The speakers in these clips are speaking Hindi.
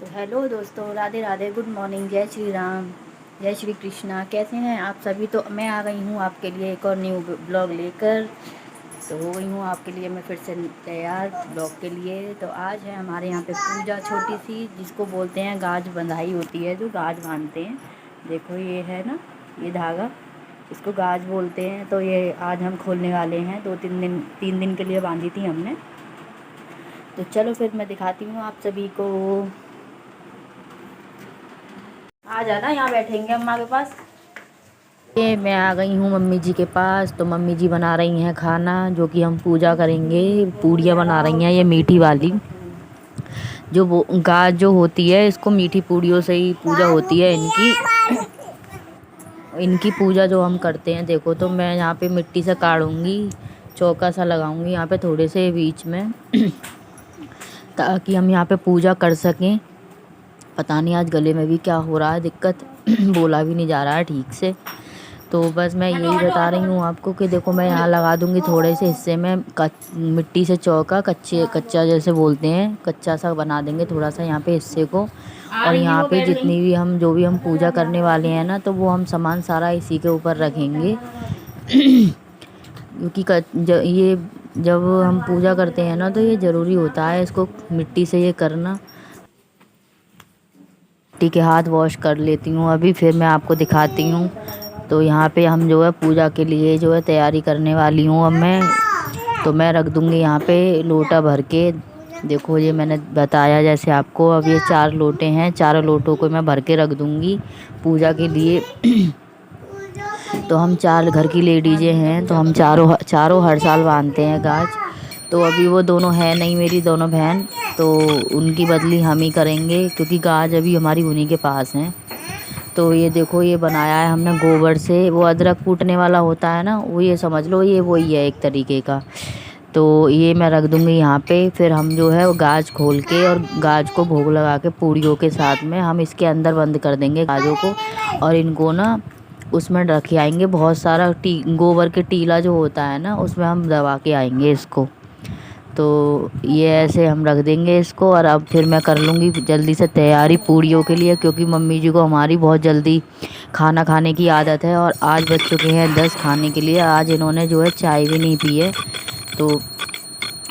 तो हेलो दोस्तों, राधे राधे, गुड मॉर्निंग, जय श्री राम, जय श्री कृष्णा। कैसे हैं आप सभी। तो मैं आ गई हूँ आपके लिए एक और न्यू ब्लॉग लेकर। तो हो गई हूँ आपके लिए मैं फिर से तैयार ब्लॉग के लिए। तो आज है हमारे यहाँ पे पूजा छोटी सी, जिसको बोलते हैं गाज बंधाई होती है, जो गाज बांधते हैं। देखो ये है ना, ये धागा, इसको गाज बोलते हैं। तो ये आज हम खोलने वाले हैं। 3 दिन के लिए बांधी थी हमने। तो चलो फिर मैं दिखाती हूँ आप सभी को। आ जाना, यहाँ बैठेंगे अम्मा के पास। ये मैं आ गई हूँ मम्मी जी के पास। तो मम्मी जी बना रही हैं खाना, जो कि हम पूजा करेंगे। पूड़ियाँ बना रही हैं, ये मीठी वाली। जो वो गाज जो होती है, इसको मीठी पूड़ियों से ही पूजा होती है इनकी। इनकी पूजा जो हम करते हैं, देखो तो मैं यहाँ पे मिट्टी से काढ़ूंगी, चौका सा लगाऊंगी यहाँ पे थोड़े से बीच में ताकि हम यहाँ पे पूजा कर सकें। पता नहीं आज गले में भी क्या हो रहा है दिक्कत बोला भी नहीं जा रहा है ठीक से। तो बस मैं यही बता रही हूँ आपको कि देखो मैं यहाँ लगा दूँगी थोड़े से हिस्से में मिट्टी से चौका, कच्चा जैसे बोलते हैं, कच्चा सा बना देंगे थोड़ा सा यहाँ पे हिस्से को। और यहाँ पे जितनी भी हम जो भी हम पूजा करने वाले हैं ना, तो वो हम सामान सारा इसी के ऊपर रखेंगे क्योंकि ये जब हम पूजा करते हैं ना, तो ये ज़रूरी होता है इसको मिट्टी से ये करना। मिट्टी के हाथ वॉश कर लेती हूँ अभी, फिर मैं आपको दिखाती हूँ। तो यहाँ पे हम जो है पूजा के लिए जो है तैयारी करने वाली हूँ अब मैं। तो मैं रख दूँगी यहाँ पे लोटा भर के। देखो ये मैंने बताया जैसे आपको, अब ये 4 लोटे हैं, चारों लोटों को मैं भर के रख दूँगी पूजा के लिए तो हम 4 घर की लेडीजें हैं, तो हम चारों हर साल बांधते हैं गाज। तो अभी वो दोनों है नहीं, मेरी दोनों बहन, तो उनकी बदली हम ही करेंगे क्योंकि गाज अभी हमारी उन्हीं के पास हैं। तो ये देखो ये बनाया है हमने गोबर से, वो अदरक कूटने वाला होता है ना, वो ये समझ लो ये वही है एक तरीके का। तो ये मैं रख दूँगी यहाँ पे। फिर हम जो है वो गाज खोल के और गाज को भोग लगा के पूड़ियों के साथ में हम इसके अंदर बंद कर देंगे गाजों को। और इनको ना उसमें रखे आएंगे, बहुत सारा गोबर के टीला जो होता है ना, उसमें हम दबा के आएंगे इसको। तो ये ऐसे हम रख देंगे इसको। और अब फिर मैं कर लूँगी जल्दी से तैयारी पूड़ियों के लिए, क्योंकि मम्मी जी को हमारी बहुत जल्दी खाना खाने की आदत है। और आज बज चुके हैं 10 खाने के लिए, आज इन्होंने जो है चाय भी नहीं पी है। तो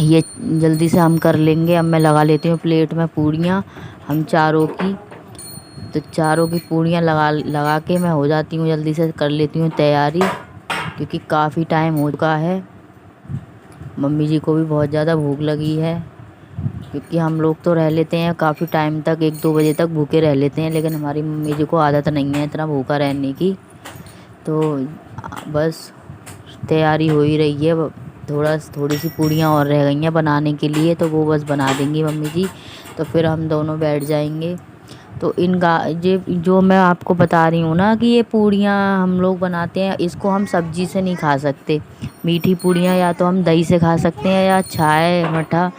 ये जल्दी से हम कर लेंगे। अब मैं लगा लेती हूँ प्लेट में पूड़ियाँ हम चारों की। तो चारों की पूड़ियाँ लगा लगा के मैं हो जाती हूँ, जल्दी से कर लेती हूँ तैयारी, क्योंकि काफ़ी टाइम हो चुका है। मम्मी जी को भी बहुत ज़्यादा भूख लगी है, क्योंकि हम लोग तो रह लेते हैं काफ़ी टाइम तक, 1-2 बजे तक भूखे रह लेते हैं, लेकिन हमारी मम्मी जी को आदत नहीं है इतना भूखा रहने की। तो बस तैयारी हो ही रही है। थोड़ी सी पूड़ियाँ और रह गई हैं बनाने के लिए, तो वो बस बना देंगी मम्मी जी, तो फिर हम दोनों बैठ जाएंगे। तो ये जो मैं आपको बता रही हूँ ना कि ये पूड़ियाँ हम लोग बनाते हैं, इसको हम सब्जी से नहीं खा सकते। मीठी पूड़ियाँ या तो हम दही से खा सकते हैं, या छाछ मठा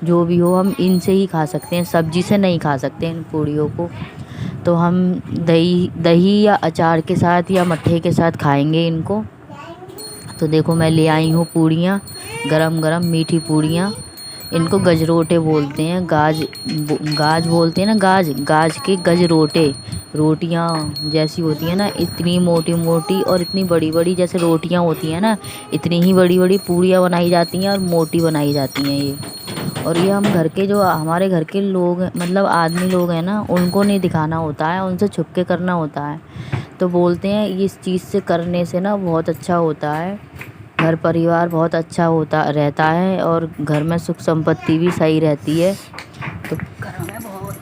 जो भी हो हम इनसे ही खा सकते हैं, सब्जी से नहीं खा सकते इन पूड़ियों को। तो हम दही दही या अचार के साथ या मट्ठे के साथ खाएंगे इनको। तो देखो मैं ले आई हूँ पूड़ियाँ, गरम गरम मीठी पूड़ियाँ। इनको गजरोटे बोलते हैं, गाज बोलते हैं ना, गाज गाज के गजरोटे। रोटियाँ जैसी होती हैं ना, इतनी मोटी मोटी और इतनी बड़ी बड़ी जैसे रोटियाँ होती हैं ना, इतनी ही बड़ी बड़ी पूड़ियाँ बनाई जाती हैं और मोटी बनाई जाती हैं ये। और ये हम घर के जो हमारे घर के लोग मतलब आदमी लोग हैं ना, उनको नहीं दिखाना होता है, उनसे छुप के करना होता है। तो बोलते हैं इस चीज़ से करने से ना बहुत अच्छा होता है, घर परिवार बहुत अच्छा होता रहता है, और घर में सुख संपत्ति भी सही रहती है। तो घर में बहुत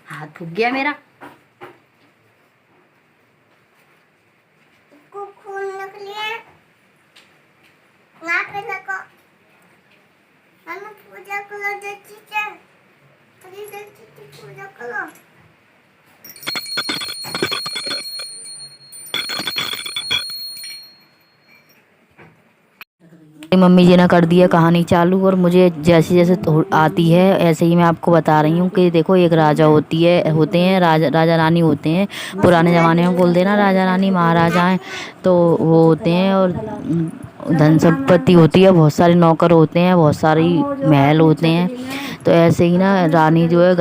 हाथ फूक गया मेरा। खून निकलिए ना पे लगा। हम पूजा करो, पूजा करो। मम्मी जी ने कर दिया कहानी चालू, और मुझे जैसे जैसे आती है ऐसे ही मैं आपको बता रही हूँ कि देखो एक राजा होते हैं, राजा रानी होते हैं। पुराने ज़माने में बोलते हैं ना राजा रानी महाराजा हैं, तो वो होते हैं। और धन संपत्ति होती है, बहुत सारे नौकर होते हैं, बहुत सारी महल होते हैं। तो ऐसे ही ना रानी जो है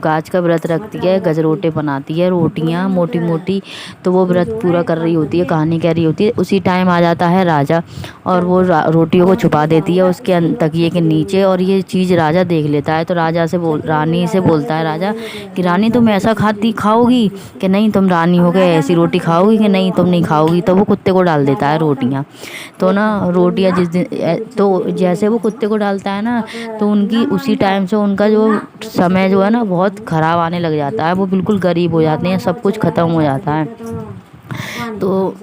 गाज का व्रत रखती है, गजरोटे बनाती है, रोटियां मोटी मोटी। तो वो व्रत पूरा कर रही होती है, कहानी कह रही होती है। उसी टाइम आ जाता है राजा, और वो रोटियों को छुपा देती है उसके तकिए के नीचे, और ये चीज़ राजा देख लेता है। तो रानी से बोलता है राजा कि रानी तुम ऐसा खाओगी कि नहीं, तुम रानी हो गए ऐसी रोटी खाओगी कि नहीं, तुम नहीं खाओगी। तो वो कुत्ते को डाल देता है रोटियां। तो ना रोटियां जिस दिन तो जैसे वो कुत्ते को डालता है ना, तो उनकी उसी टाइम से उनका जो समय जो है ना बहुत ख़राब आने लग जाता है। वो बिल्कुल गरीब हो जाते हैं, सब कुछ ख़त्म हो जाता है। तो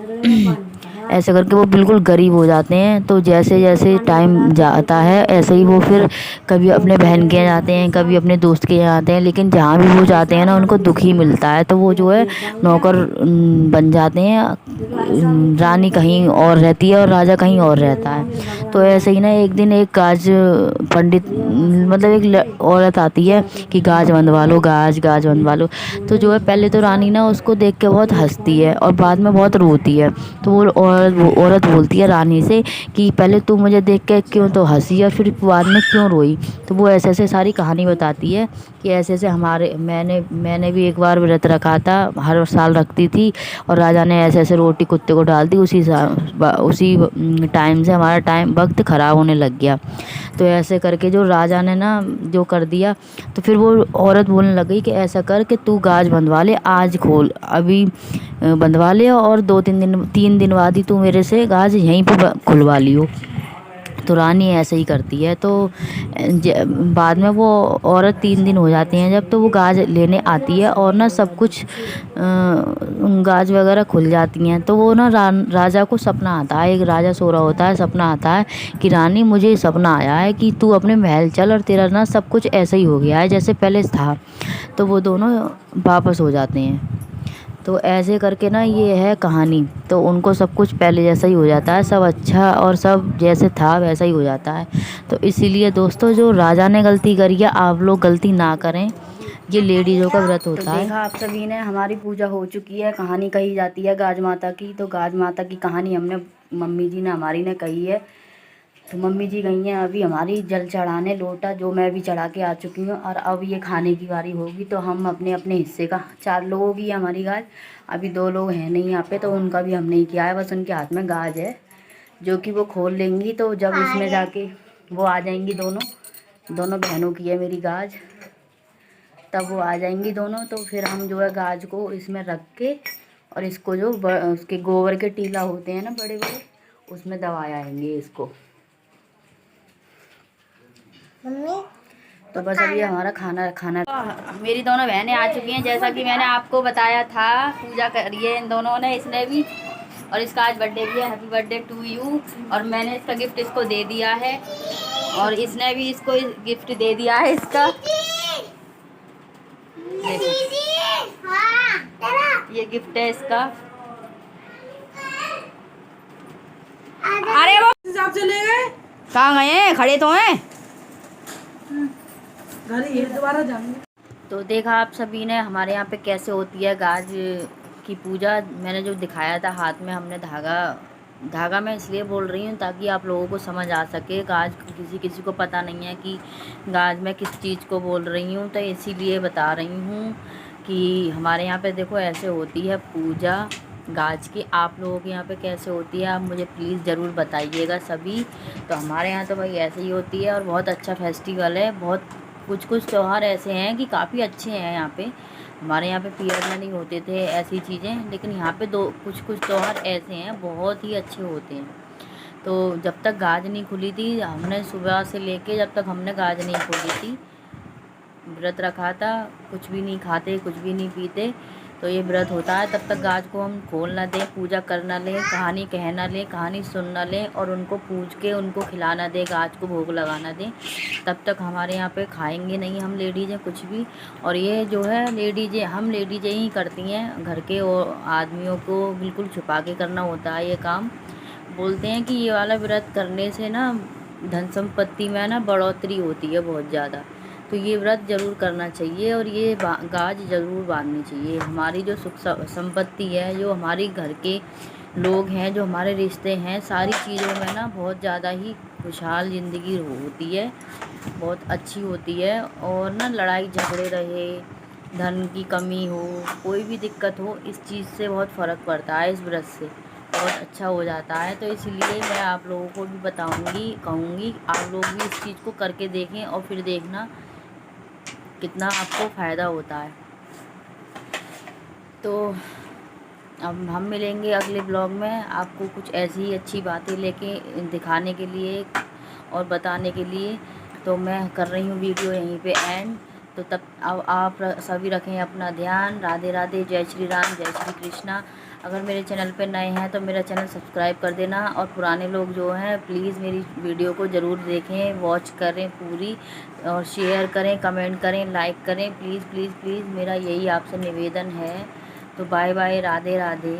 ऐसे करके वो बिल्कुल गरीब हो जाते हैं। तो जैसे जैसे टाइम जाता है ऐसे ही वो फिर कभी अपने बहन के यहाँ जाते हैं, कभी अपने दोस्त के यहाँ जाते हैं, लेकिन जहाँ भी वो जाते हैं ना उनको दुख ही मिलता है। तो वो जो है नौकर बन जाते हैं। रानी कहीं और रहती है और राजा कहीं और रहता है। तो ऐसे ही ना एक दिन एक गाज पंडित मतलब एक औरत आती है कि गाज बंधवा लो, गाज बंधवा लो। तो जो है पहले तो रानी ना उसको देख के बहुत हंसती है और बाद में बहुत रोती है। तो वो औरत बोलती है रानी से कि पहले तू मुझे देख के क्यों तो हंसी और फिर बाद में क्यों रोई। तो वो ऐसे ऐसे सारी कहानी बताती है कि ऐसे ऐसे मैंने भी एक बार व्रत रखा था, हर साल रखती थी, और राजा ने ऐसे ऐसे रोटी कुत्ते को डाल दी। उसी टाइम से हमारा टाइम वक्त ख़राब होने लग गया। तो ऐसे करके जो राजा ने ना जो कर दिया, तो फिर वो औरत बोलने लगी कि ऐसा कर कि तू गाज बंधवा ले, आज खोल अभी बंधवा ले, और 3 दिन बाद ही तू मेरे से गाज यहीं पे खुलवा लियो। तो रानी ऐसे ही करती है। तो बाद में वो औरत 3 दिन हो जाती हैं जब, तो वो गाज लेने आती है और ना सब कुछ गाज वगैरह खुल जाती हैं। तो वो ना राजा को सपना आता है, एक राजा सो रहा होता है, सपना आता है कि रानी मुझे सपना आया है कि तू अपने महल चल और तेरा ना सब कुछ ऐसा ही हो गया है जैसे पहले था। तो वो दोनों वापस हो जाते हैं। तो ऐसे करके ना ये है कहानी। तो उनको सब कुछ पहले जैसा ही हो जाता है, सब अच्छा और सब जैसे था वैसा ही हो जाता है। तो इसीलिए दोस्तों जो राजा ने गलती करी है आप लोग गलती ना करें, ये लेडीज़ों का व्रत होता है। देखा आप सभी ने, हमारी पूजा हो चुकी है, कहानी कही जाती है गाज माता की। तो गाज माता की कहानी हमने मम्मी जी ने हमारी ने कही है। तो मम्मी जी गई हैं अभी हमारी जल चढ़ाने, लोटा जो मैं भी चढ़ा के आ चुकी हूँ, और अब ये खाने की बारी होगी। तो हम अपने अपने हिस्से का 4 लोगों की है हमारी गाज, अभी 2 लोग हैं नहीं यहाँ पे, तो उनका भी हम नहीं किया है, बस उनके हाथ में गाज है जो कि वो खोल लेंगी। तो जब इसमें जाके वो आ जाएंगी, दोनों बहनों की है मेरी गाज, तब वो आ जाएंगी दोनों। तो फिर हम जो है गाज को इसमें रख के, और इसको जो उसके गोबर के टीला होते हैं ना बड़े बड़े, उसमें दबा आएंगे इसको। तो बस अभी हमारा खाना खाना मेरी दोनों बहनें आ चुकी हैं, जैसा कि मैंने आपको बताया था। पूजा करी है इन दोनों ने, इसने भी, और इसका आज बर्थडे भी है, हैप्पी बर्थडे टू यू। और मैंने इसका गिफ्ट इसको दे दिया है, और इसने भी इसको गिफ्ट दे दिया है इसका। ये गिफ्ट है इसका। अरे वो चले गए, कहाँ गए हैं, खड़े तो हैं दोबारा जाएंगे। तो देखा आप सभी ने हमारे यहाँ पे कैसे होती है गाज की पूजा। मैंने जो दिखाया था हाथ में हमने धागा मैं इसलिए बोल रही हूँ ताकि आप लोगों को समझ आ सके। गाज किसी किसी को पता नहीं है कि गाज मैं किस चीज़ को बोल रही हूँ, तो इसीलिए बता रही हूँ कि हमारे यहाँ पे देखो ऐसे होती है पूजा गाज की। आप लोगों के यहाँ पे कैसे होती है आप मुझे प्लीज़ ज़रूर बताइएगा सभी। तो हमारे यहाँ तो भाई ऐसे ही होती है, और बहुत अच्छा फेस्टिवल है। बहुत कुछ त्यौहार ऐसे हैं कि काफ़ी अच्छे हैं यहाँ पे। हमारे यहाँ पे पीरियड में नहीं होते थे ऐसी चीज़ें, लेकिन यहाँ पे कुछ त्यौहार ऐसे हैं बहुत ही अच्छे होते हैं। तो जब तक गाज नहीं खुली थी, हमने सुबह से लेके जब तक हमने गाज नहीं खोली थी, व्रत रखा था, कुछ भी नहीं खाते कुछ भी नहीं पीते। तो ये व्रत होता है, तब तक गाज को हम खोल ना दें, पूजा कर ना लें, कहानी कह ना लें, कहानी सुन ना लें, और उनको पूज के उनको खिलाना दें, गाज को भोग लगाना दें, तब तक हमारे यहाँ पे खाएंगे नहीं हम लेडीज़ें कुछ भी। और ये जो है हम लेडीज़ें ही करती हैं, घर के और आदमियों को बिल्कुल छुपा के करना होता है ये काम। बोलते हैं कि ये वाला व्रत करने से ना धन संपत्ति में ना बढ़ोतरी होती है बहुत ज़्यादा। तो ये व्रत ज़रूर करना चाहिए, और ये गाज ज़रूर बांधनी चाहिए। हमारी जो सुख संपत्ति है, जो हमारी घर के लोग हैं, जो हमारे रिश्ते हैं, सारी चीज़ों में ना बहुत ज़्यादा ही खुशहाल ज़िंदगी होती है, बहुत अच्छी होती है। और ना लड़ाई झगड़े रहे, धन की कमी हो, कोई भी दिक्कत हो, इस चीज़ से बहुत फ़र्क पड़ता है, इस ब्रश से बहुत अच्छा हो जाता है। तो इसलिए मैं आप लोगों को भी बताऊंगी, कहूँगी आप लोग भी इस चीज़ को करके देखें और फिर देखना कितना आपको फ़ायदा होता है। तो अब हम मिलेंगे अगले ब्लॉग में, आपको कुछ ऐसी ही अच्छी बातें लेके दिखाने के लिए और बताने के लिए। तो मैं कर रही हूँ वीडियो यहीं पे एंड। तो तब अब आप सभी रखें अपना ध्यान। राधे राधे, जय श्री राम, जय श्री कृष्णा। अगर मेरे चैनल पे नए हैं तो मेरा चैनल सब्सक्राइब कर देना, और पुराने लोग जो हैं प्लीज़ मेरी वीडियो को ज़रूर देखें, वॉच करें पूरी, और शेयर करें, कमेंट करें, लाइक करें, प्लीज़ प्लीज़ प्लीज़, मेरा यही आपसे निवेदन है। तो बाय बाय, राधे राधे।